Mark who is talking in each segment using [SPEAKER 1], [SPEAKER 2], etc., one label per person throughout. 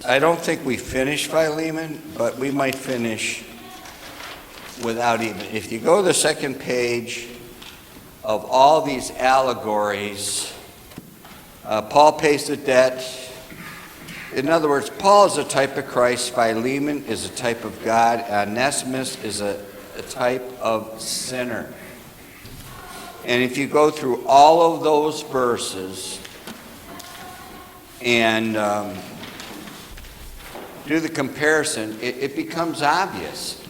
[SPEAKER 1] I don't think we finished Philemon, but we might finish without even. If you go to the second page of all these allegories, Paul pays the debt. In other words, Paul is a type of Christ, Philemon is a type of God, Onesimus is a type of sinner. And if you go through all of those verses and do the comparison, it becomes obvious.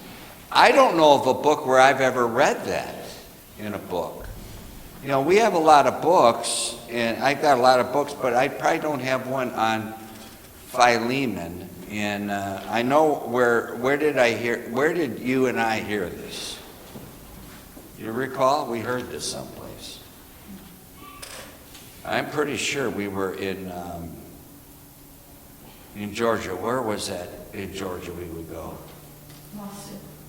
[SPEAKER 1] I don't know of a book where I've ever read that in a book. You know, we have a lot of books, and I've got a lot of books, but I probably don't have one on Philemon. And I know where did you and I hear this? You recall? We heard this someplace. I'm pretty sure we were in Georgia. Where was that in Georgia we would go?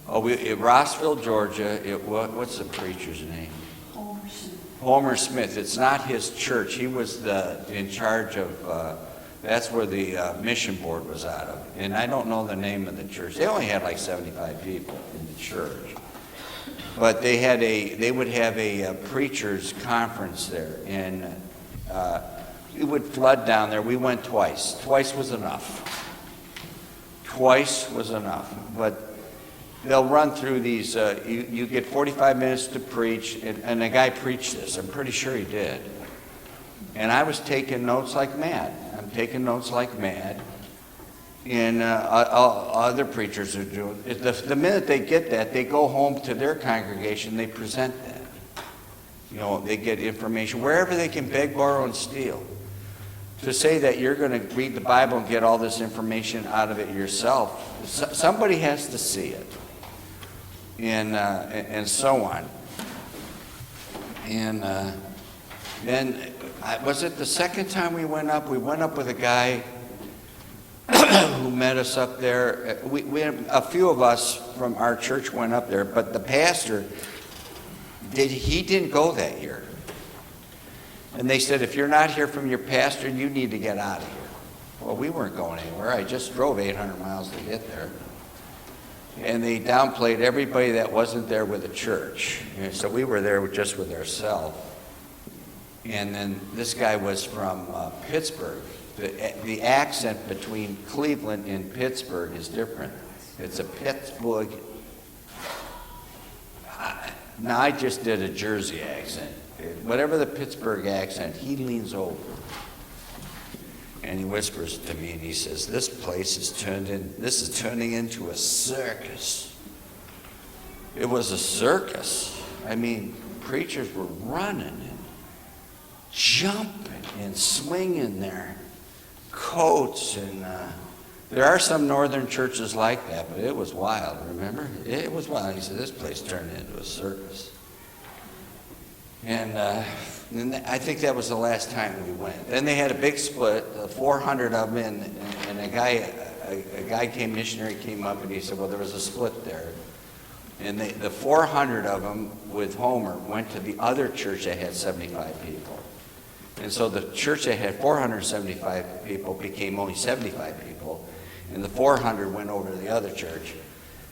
[SPEAKER 1] Rossville, Georgia. What's the preacher's name? Homer Smith. It's not his church. He was in charge of, that's where the mission board was out of. And I don't know the name of the church. They only had like 75 people in the church. But they would have a preacher's conference there. And it would flood down there. We went twice. Twice was enough. But they'll run through these, you get 45 minutes to preach, and the guy preached this. I'm pretty sure he did. And I was taking notes like mad. And other preachers are doing it. The minute they get that, they go home to their congregation, they present that. You know, they get information wherever they can beg, borrow, and steal. To say that you're going to read the Bible and get all this information out of it yourself, somebody has to see it. And so on. And then, was it the second time we went up? We went up with a guy who met us up there. We had, a few of us from our church went up there, but the pastor, he didn't go that year. And they said, if you're not here from your pastor, you need to get out of here. Well, we weren't going anywhere. I just drove 800 miles to get there. And they downplayed everybody that wasn't there with the church. And so we were there just with ourselves. And then this guy was from Pittsburgh. The accent between Cleveland and Pittsburgh is different. It's a Pittsburgh. Now, I just did a Jersey accent. Whatever the Pittsburgh accent, he leans over. And he whispers to me and he says, this is turning into a circus. It was a circus. I mean, preachers were running and jumping and swinging their coats. And there are some northern churches like that, but it was wild, remember? It was wild. He said, this place turned into a circus. And I think that was the last time we went. Then they had a big split, 400 of them, and a missionary came up and he said, well, there was a split there. And the 400 of them with Homer went to the other church that had 75 people. And so the church that had 475 people became only 75 people, and the 400 went over to the other church,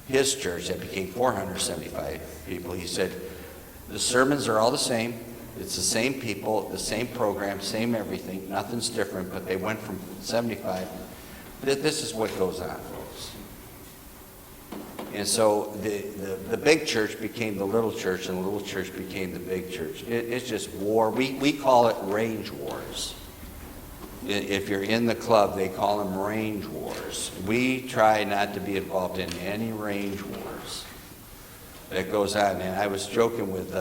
[SPEAKER 1] his church, that became 475 people. He said, the sermons are all the same. It's the same people, the same program, same everything. Nothing's different, but they went from 75. This is what goes on, folks. And so the big church became the little church, and the little church became the big church. It's just war. We call it range wars. If you're in the club, they call them range wars. We try not to be involved in any range wars that goes on. And I was joking with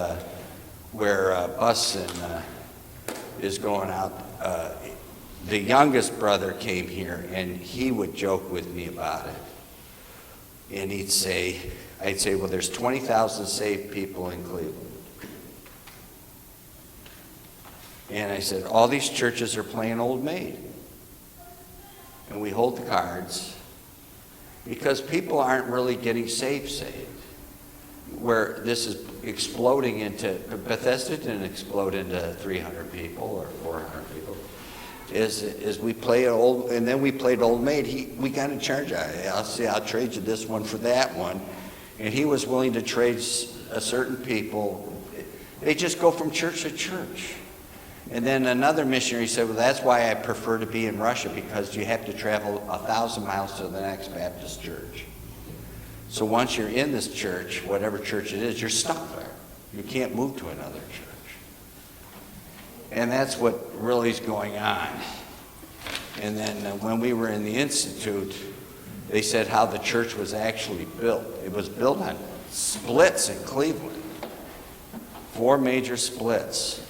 [SPEAKER 1] where Busson is going out. The youngest brother came here, and he would joke with me about it. And I'd say, well, there's 20,000 saved people in Cleveland. And I said, all these churches are playing old maid. And we hold the cards because people aren't really getting saved. Where this is exploding into, Bethesda didn't explode into 300 people or 400 people. is we play and then we played Old Maid. We got in charge. I'll trade you this one for that one. And he was willing to trade certain people. They just go from church to church. And then another missionary said, well, that's why I prefer to be in Russia, because you have to travel 1,000 miles to the next Baptist church. So once you're in this church, whatever church it is, you're stuck there. You can't move to another church. And that's what really is going on. And then when we were in the Institute, they said how the church was actually built. It was built on splits in Cleveland. 4 major splits.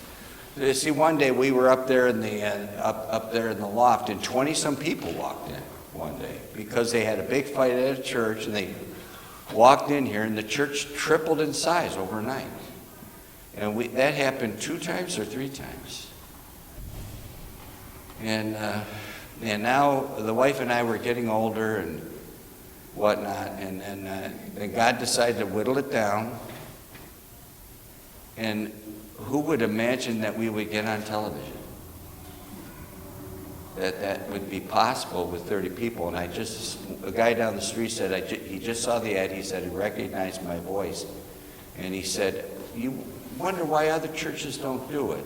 [SPEAKER 1] You see, one day we were up there in the loft, and 20-some people walked in one day because they had a big fight at a church, and they walked in here, and the church tripled in size overnight. And that happened 2 times or 3 times. And now the wife and I were getting older and whatnot, and God decided to whittle it down. And who would imagine that we would get on television? That would be possible with 30 people. And a guy down the street said, he just saw the ad, he said he recognized my voice. And he said, you wonder why other churches don't do it.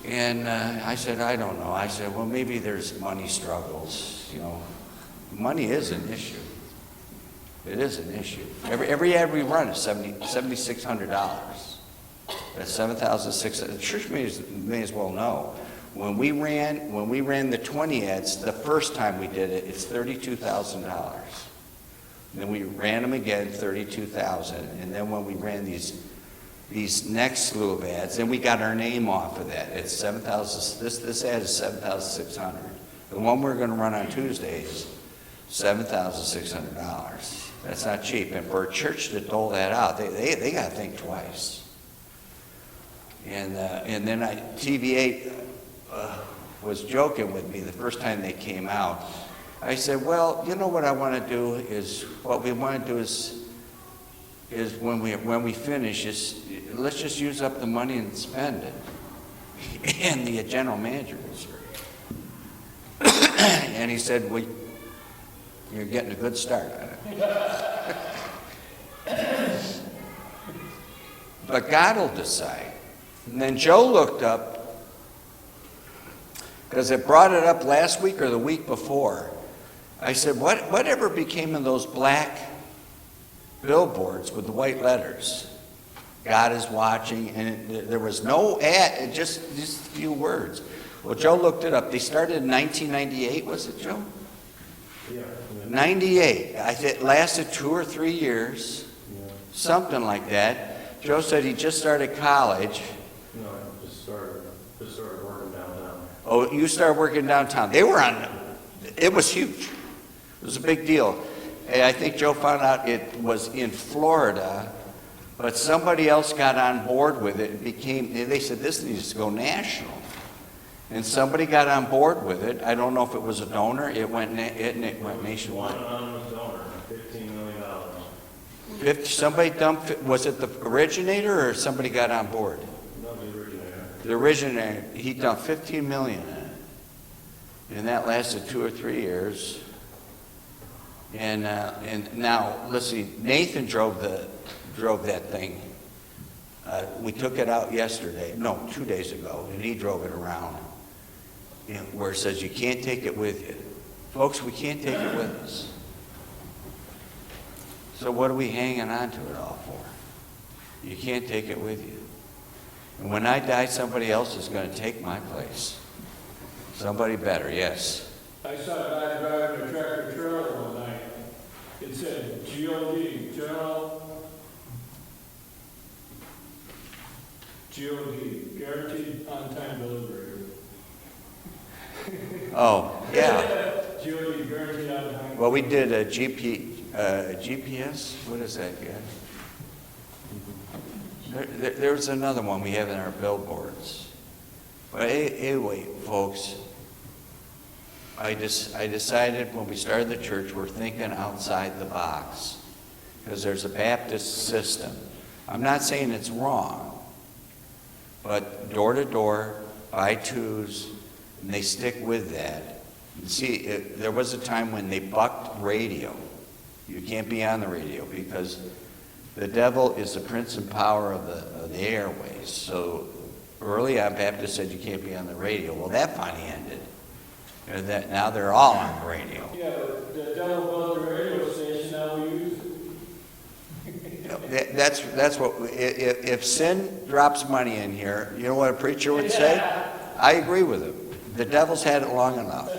[SPEAKER 1] And I said, I don't know. I said, well, maybe there's money struggles. Money is an issue. It is an issue. Every ad we run is $7,600. That's $7,600. The church may as well know. When we ran the 20 ads, the first time we did it, it's $32,000. Then we ran them again, $32,000. And then when we ran these next slew of ads, then we got our name off of that. It's $7,000. This ad is $7,600. The one we're going to run on Tuesdays, $7,600. That's not cheap. And for a church to dole that out, they got to think twice. And then TV8 was joking with me the first time they came out. I said, well, you know what I want to do is, what we want to do is when we finish, let's just use up the money and spend it. And the general manager was here. And he said, well, you're getting a good start on it. But God will decide. And then Joe looked up, because it brought it up last week or the week before. I said, whatever became of those black billboards with the white letters? God is watching, and there was no ad, just a few words. Well, Joe looked it up. They started in 1998, was it, Joe?
[SPEAKER 2] Yeah.
[SPEAKER 1] 98. I think it lasted 2 or 3 years, something like that. Joe said he just started college.
[SPEAKER 2] No, I just started working downtown.
[SPEAKER 1] Oh, you started working downtown. They were on, it was huge. It was a big deal. And I think Joe found out it was in Florida, but somebody else got on board with it. They said, this needs to go national. And somebody got on board with it. I don't know if it was a donor. It went nationwide.
[SPEAKER 2] One anonymous donor, $15 million.
[SPEAKER 1] Somebody dumped, was it the originator or somebody got on board?
[SPEAKER 2] No, the originator.
[SPEAKER 1] The originator, he dumped $15 million in it. And that lasted 2 or 3 years. And now, let's see, Nathan drove that thing. We took it out 2 days ago, and he drove it around. Where it says you can't take it with you. Folks, we can't take it with us. So what are we hanging on to it all for? You can't take it with you. And when I die, somebody else is going to take my place. Somebody better, yes.
[SPEAKER 3] I saw a guy driving a tractor trailer one night. It said GOD, guaranteed on-time delivery.
[SPEAKER 1] Oh, yeah.
[SPEAKER 3] GOD, guaranteed on-time.
[SPEAKER 1] Well, we did a GPS. What is that, guys? There's another one we have in our billboards. But anyway, folks, I decided when we started the church, we're thinking outside the box. Because there's a Baptist system. I'm not saying it's wrong, but door to door, buy twos, and they stick with that. You see, there was a time when they bucked radio. You can't be on the radio because the devil is the prince and power of the airways. So early on, Baptists said you can't be on the radio. Well, that finally ended. Now they're all on the radio.
[SPEAKER 3] Yeah, but the devil built the radio station, now we use it.
[SPEAKER 1] That's what, if sin drops money in here, you know what a preacher would say? I agree with him. The devil's had it long enough.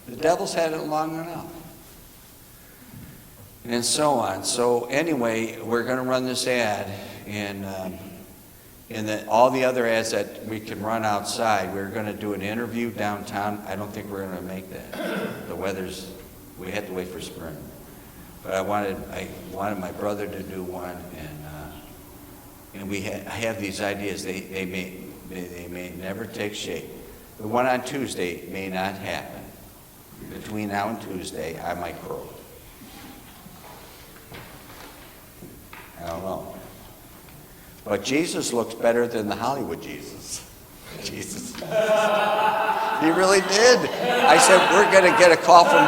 [SPEAKER 1] The devil's had it long enough. And so on. So anyway, we're going to run this ad, and all the other ads that we can run outside, we're going to do an interview downtown. I don't think we're going to make that. The weather's, we had to wait for spring. But I wanted my brother to do one, and I have these ideas. They may never take shape. The one on Tuesday may not happen. Between now and Tuesday, I might croak. I don't know. But Jesus looks better than the Hollywood Jesus. Jesus. He really did. I said, we're going to get a call from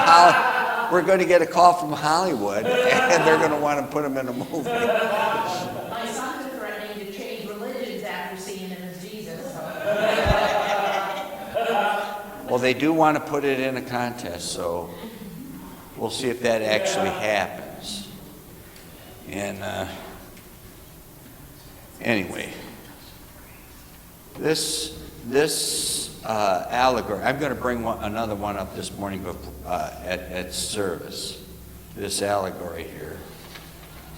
[SPEAKER 1] Hollywood, and they're going to want to put him in a movie.
[SPEAKER 4] My sons are threatening to change religions after seeing him as Jesus.
[SPEAKER 1] Well, they do want to put it in a contest, so we'll see if that actually happens. And anyway, this allegory, I'm going to bring another one up this morning at service. This allegory here.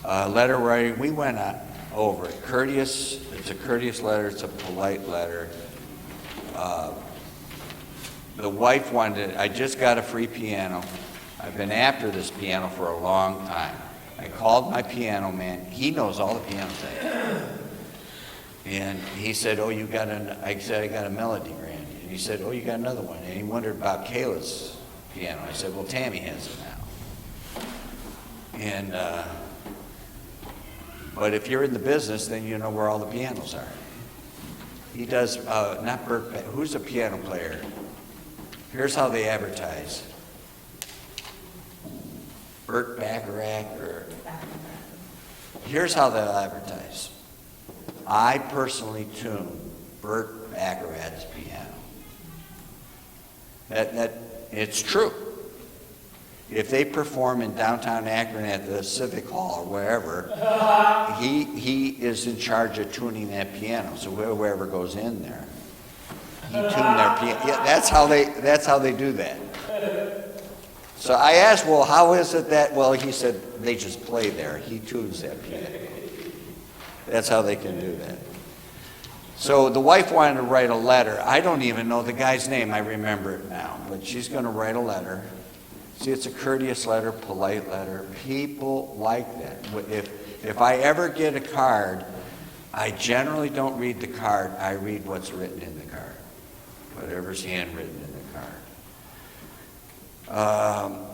[SPEAKER 1] Letter writing, we went over it. Courteous, it's a courteous letter, it's a polite letter. The wife wanted, I just got a free piano. I've been after this piano for a long time. I called my piano man. He knows all the piano things. And he said, oh, you got I said, I got a Melody Grand. And he said, oh, you got another one. And he wondered about Kayla's piano. I said, well, Tammy has it now. And, but if you're in the business, then you know where all the pianos are. He does, not Burt, who's a piano player? Here's how they advertise. Burt Bacharach, or here's how they'll advertise. I personally tune Burt Bacharach's piano. That it's true. If they perform in downtown Akron at the Civic Hall or wherever, he is in charge of tuning that piano. So whoever goes in there, he tuned their piano. Yeah, that's how they do that. So I asked, well, how is it that? Well, he said they just play there. He tunes that piano. That's how they can do that. So the wife wanted to write a letter. I don't even know the guy's name. I remember it now. But she's going to write a letter. See, it's a courteous letter, polite letter. People like that. If I ever get a card, I generally don't read the card. I read what's written in the card. Whatever's handwritten in the card.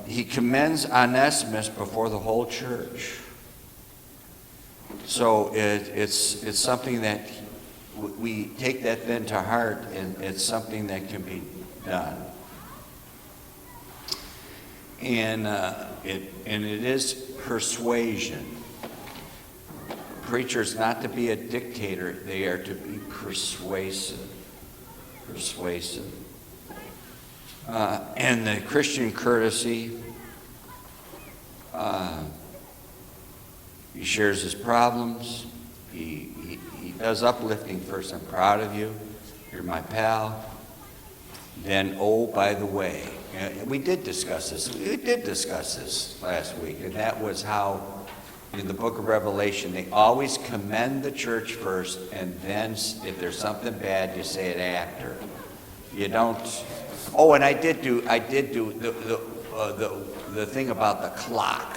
[SPEAKER 1] He commends Onesimus before the whole church. So it's something that we take that then to heart, and it's something that can be done. And it is persuasion. Preachers not to be a dictator, they are to be persuasive. Persuasive. And the Christian courtesy, he shares his problems. He does uplifting first. I'm proud of you. You're my pal. Then, oh, by the way, we did discuss this. We did discuss this last week, and that was how in the book of Revelation, they always commend the church first, and then if there's something bad, you say it after. You don't. Oh, and I did do the thing about the clock.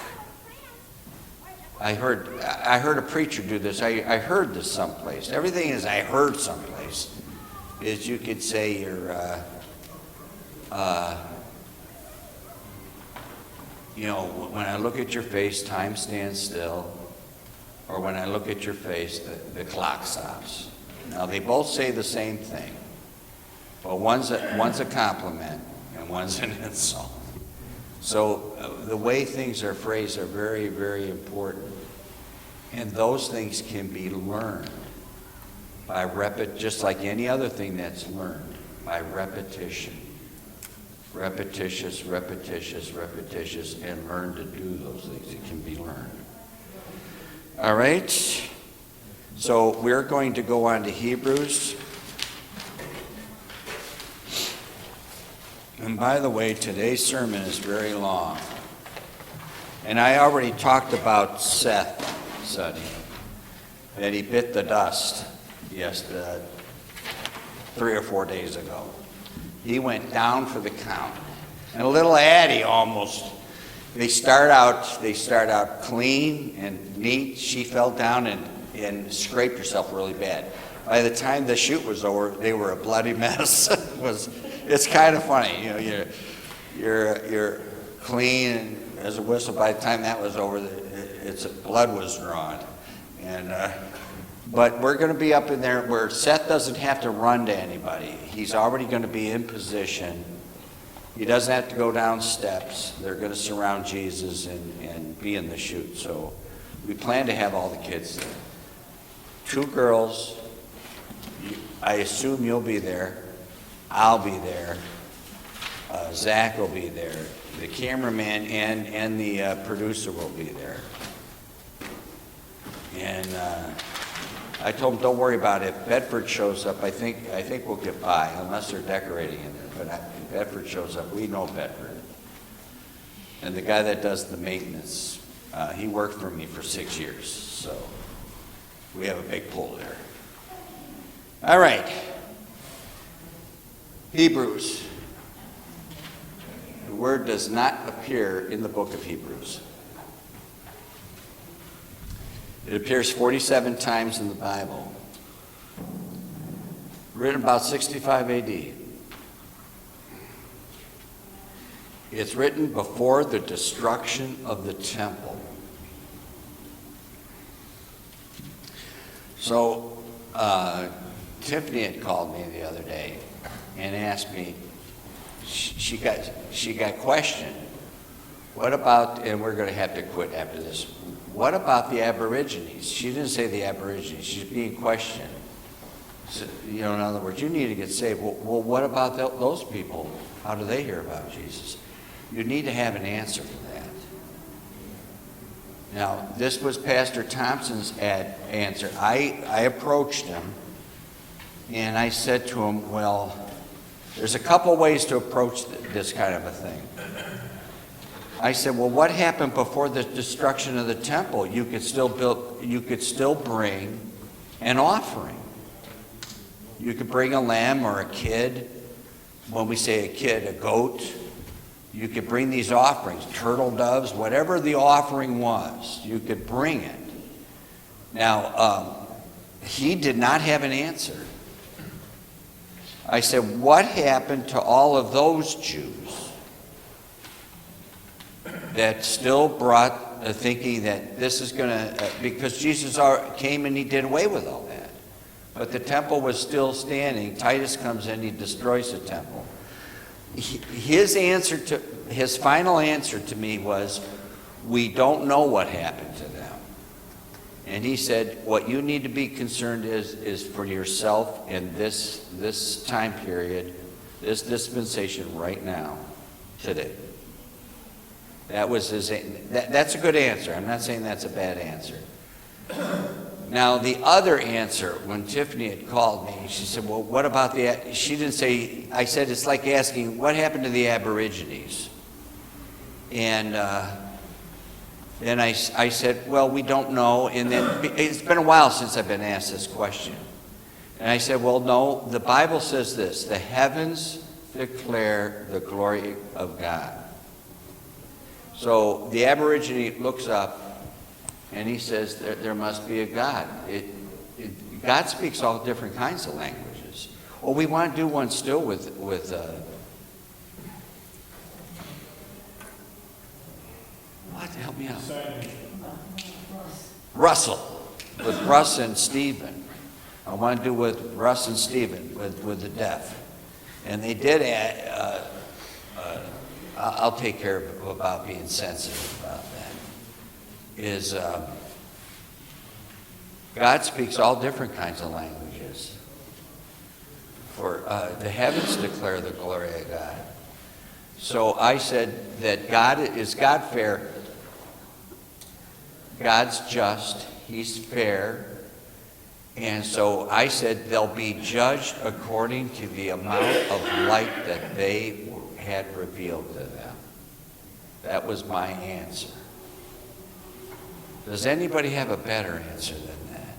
[SPEAKER 1] I heard a preacher do this. I heard this someplace. Everything is I heard someplace. Is you could say you're, when I look at your face, time stands still. Or when I look at your face, the clock stops. Now, they both say the same thing, but one's a compliment and one's an insult. So the way things are phrased are very, very important. And those things can be learned by just like any other thing that's learned, by repetition. Repetitious, repetitious, repetitious, and learn to do those things. It can be learned. All right? So we're going to go on to Hebrews. And by the way, today's sermon is very long. And I already talked about Seth, Sonny, that he bit the dust 3 or 4 days ago. He went down for the count. And little Addie almost, they start out clean and neat. She fell down and scraped herself really bad. By the time the shoot was over, they were a bloody mess. It's kind of funny, you know. You're clean as a whistle. By the time that was over, blood was drawn, but we're going to be up in there where Seth doesn't have to run to anybody. He's already going to be in position. He doesn't have to go down steps. They're going to surround Jesus and be in the chute. So we plan to have all the kids there. 2 girls. I assume you'll be there. I'll be there. Zach will be there. The cameraman and the producer will be there. And I told him, don't worry about it. If Bedford shows up, I think we'll get by, unless they're decorating in there. But if Bedford shows up, we know Bedford. And the guy that does the maintenance, he worked for me for 6 years. So we have a big pull there. All right. Hebrews. The word does not appear in the book of Hebrews. It appears 47 times in the Bible. Written about 65 AD. It's written before the destruction of the temple. So, Tiffany had called me the other day and asked me, she got questioned. What about, and we're going to have to quit after this, what about the Aborigines? She didn't say the Aborigines. She's being questioned. So, in other words, you need to get saved. Well, what about those people? How do they hear about Jesus? You need to have an answer for that. Now, this was Pastor Thompson's answer. I approached him, and I said to him, well, there's a couple ways to approach this kind of a thing. I said, well, what happened before the destruction of the temple? You could still bring an offering. You could bring a lamb or a kid. When we say a kid, a goat. You could bring these offerings, turtle doves, whatever the offering was, you could bring it. Now, he did not have an answer. I said, what happened to all of those Jews that still brought the thinking that this is going to, because Jesus came and he did away with all that. But the temple was still standing. Titus comes in, he destroys the temple. His final answer to me was, we don't know what happened to them. And he said, what you need to be concerned is for yourself in this time period, this dispensation right now, today. That was his. That's a good answer. I'm not saying that's a bad answer. Now, the other answer, when Tiffany had called me, she said, well, what about she didn't say, I said, it's like asking, what happened to the Aborigines? And then I said, well, we don't know. And then it's been a while since I've been asked this question. And I said, well, no, the Bible says this, the heavens declare the glory of God. So the Aborigine looks up and he says there must be a God. God speaks all different kinds of languages. Well, we want to do one still with what? Help me out. Russell. With Russ and Stephen. I want to do with Russ and Stephen, with the deaf. And they did add, I'll take care of about being sensitive about that, is God speaks all different kinds of languages. For the heavens declare the glory of God. So I said that is God fair? God's just, he's fair. And so I said they'll be judged according to the amount of light that they had revealed to them. That was my answer. Does anybody have a better answer than that?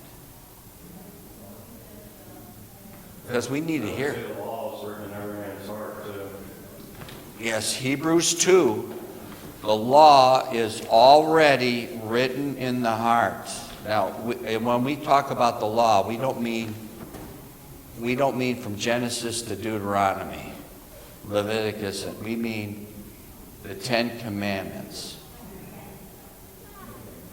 [SPEAKER 1] Because we need to hear it.
[SPEAKER 2] The law is written in every man's heart, too.
[SPEAKER 1] Yes, Hebrews 2, the law is already written in the heart. Now, when we talk about the law, we don't mean from Genesis to Deuteronomy, Leviticus. We mean the 10 Commandments.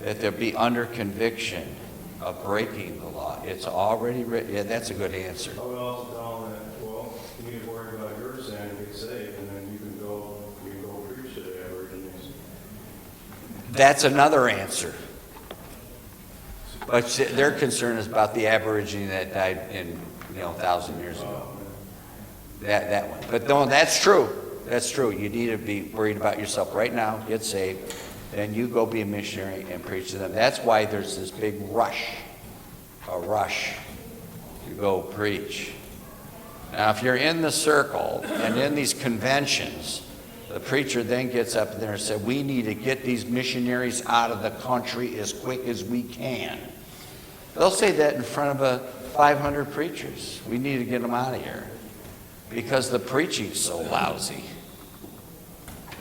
[SPEAKER 1] That there be under conviction of breaking the law. It's already written. Yeah, that's a good answer.
[SPEAKER 2] I would also tell them that, well, you need to worry about your sin and get saved, and then you can go preach to the Aborigines.
[SPEAKER 1] That's another answer. But their concern is about the Aborigine that died in 1,000 years ago. That one. But no, that's true. That's true. You need to be worried about yourself right now. Get saved. Then you go be a missionary and preach to them. That's why there's this big rush to go preach. Now, if you're in the circle and in these conventions, the preacher then gets up there and says, we need to get these missionaries out of the country as quick as we can. They'll say that in front of 500 preachers. We need to get them out of here because the preaching's so lousy.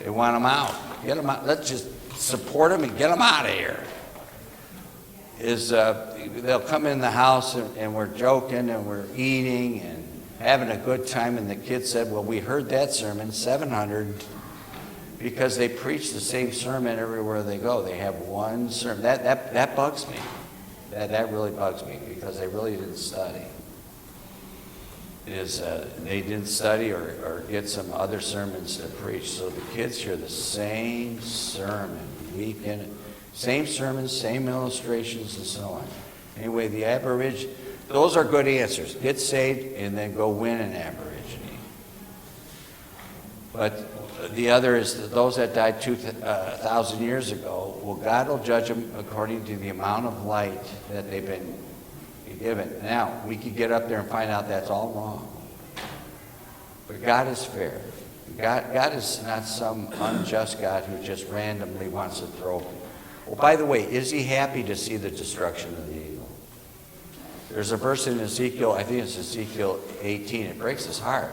[SPEAKER 1] They want them out. Get them out. Let's just support them and get them out of here. They'll come in the house and we're joking and we're eating and having a good time, and the kids said, well, we heard that sermon 700 because they preach the same sermon everywhere they go. They have one sermon. That bugs me. That really bugs me because they really didn't study. They didn't study or get some other sermons to preach. So the kids hear the same sermon week in, same sermons, same illustrations, and so on. Anyway, the Aborigine, those are good answers. Get saved and then go win an Aborigine. But the other is that those that died 2,000 years ago, well, God will judge them according to the amount of light that they've been given. Now, we could get up there and find out that's all wrong. But God is fair. God is not some unjust God who just randomly wants to throw people. Well, by the way, is he happy to see the destruction of the evil? There's a verse in Ezekiel, I think it's Ezekiel 18, it breaks his heart.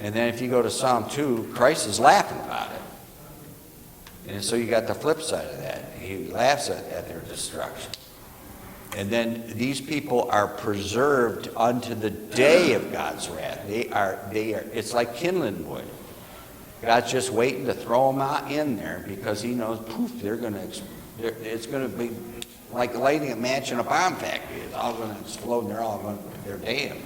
[SPEAKER 1] And then if you go to Psalm 2, Christ is laughing about it. And so you got the flip side of that. He laughs at their destruction. And then these people are preserved unto the day of God's wrath. They are. It's like kindling wood. God's just waiting to throw them out in there because he knows, poof, it's going to be like lighting a match in a bomb factory. It's all going to explode and they're damned.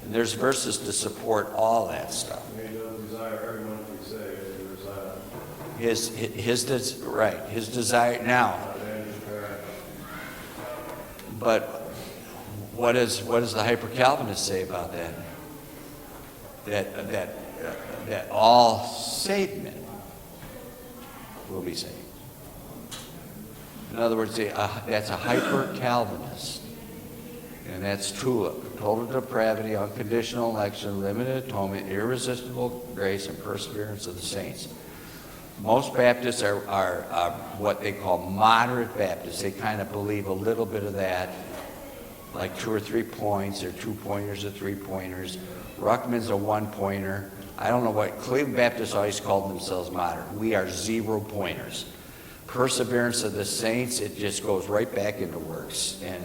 [SPEAKER 1] And there's verses to support all that stuff.
[SPEAKER 2] He does desire everyone to be saved.
[SPEAKER 1] His desire now. But what does the hyper-Calvinists say about that? That all saved men will be saved. In other words, that's a hyper-Calvinist. And that's TULIP, total depravity, unconditional election, limited atonement, irresistible grace, and perseverance of the saints. Most Baptists are what they call moderate Baptists. They kind of believe a little bit of that, like 2 or 3 points, or 2-pointers or 3-pointers. Ruckman's a 1-pointer. I don't know what, Cleveland Baptists always called themselves moderate. We are 0-pointers. Perseverance of the saints, it just goes right back into works. And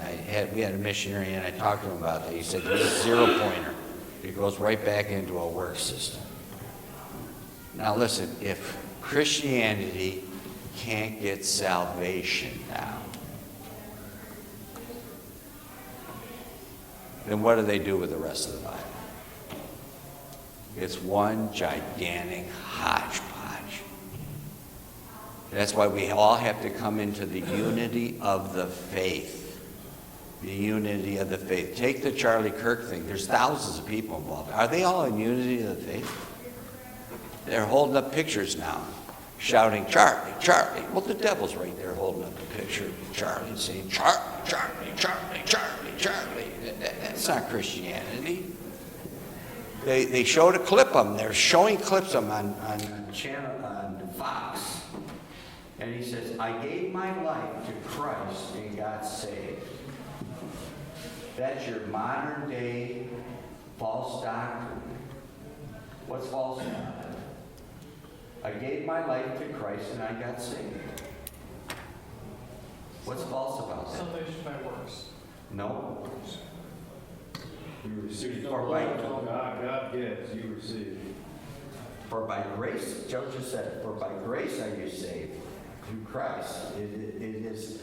[SPEAKER 1] we had a missionary and I talked to him about that. He said, he's a 0-pointer. It goes right back into a work system. Now listen, if Christianity can't get salvation now, then what do they do with the rest of the Bible? It's one gigantic hodgepodge. That's why we all have to come into the unity of the faith. The unity of the faith. Take the Charlie Kirk thing. There's thousands of people involved. Are they all in unity of the faith? They're holding up pictures now, shouting, Charlie, Charlie. Well, the devil's right there holding up a picture of Charlie and saying, Charlie, Charlie, Charlie, Charlie, Charlie. That's not Christianity. They showed a clip of him. They're showing clips of him on channel on Fox. And he says, I gave my life to Christ and got saved. That's your modern day false doctrine. What's false doctrine? I gave my life to Christ and I got saved. What's false about that?
[SPEAKER 5] Salvation by works.
[SPEAKER 1] No.
[SPEAKER 2] You receive.
[SPEAKER 1] For by,
[SPEAKER 2] God gives, you receive.
[SPEAKER 1] for by grace, Joe just said it, for by grace are you saved through Christ. It is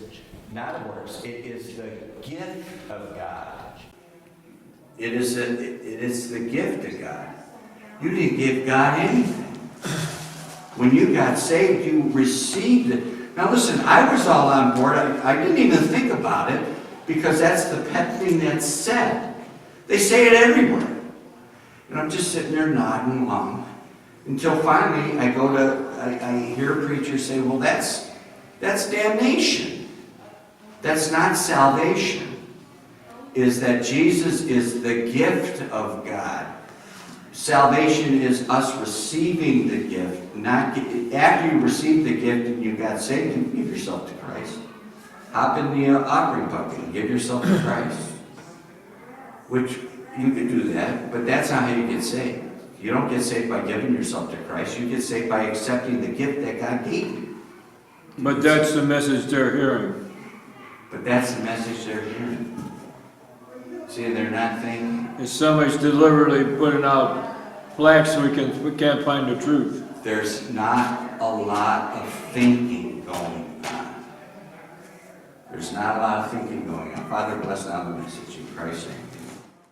[SPEAKER 1] not works. It is the gift of God. It is the gift of God. You didn't give God anything. When you got saved, you received it. Now listen, I was all on board. I didn't even think about it because that's the pet thing that's said. They say it everywhere. And I'm just sitting there nodding along until finally I hear a preacher say, well, that's damnation. That's not salvation. Is that Jesus is the gift of God. Salvation is us receiving the gift. Not after you receive the gift and you got saved, you give yourself to Christ. Hop in the offering bucket and give yourself to Christ. Which you could do that, but that's not how you get saved. You don't get saved by giving yourself to Christ. You get saved by accepting the gift that God gave you.
[SPEAKER 3] But that's the message they're hearing.
[SPEAKER 1] But that's the message they're hearing. See, and they're not thinking.
[SPEAKER 3] Is somebody's deliberately putting out flags so we can't find the truth.
[SPEAKER 1] There's not a lot of thinking going on. There's not a lot of thinking going on. Father, bless now the message in Christ's name.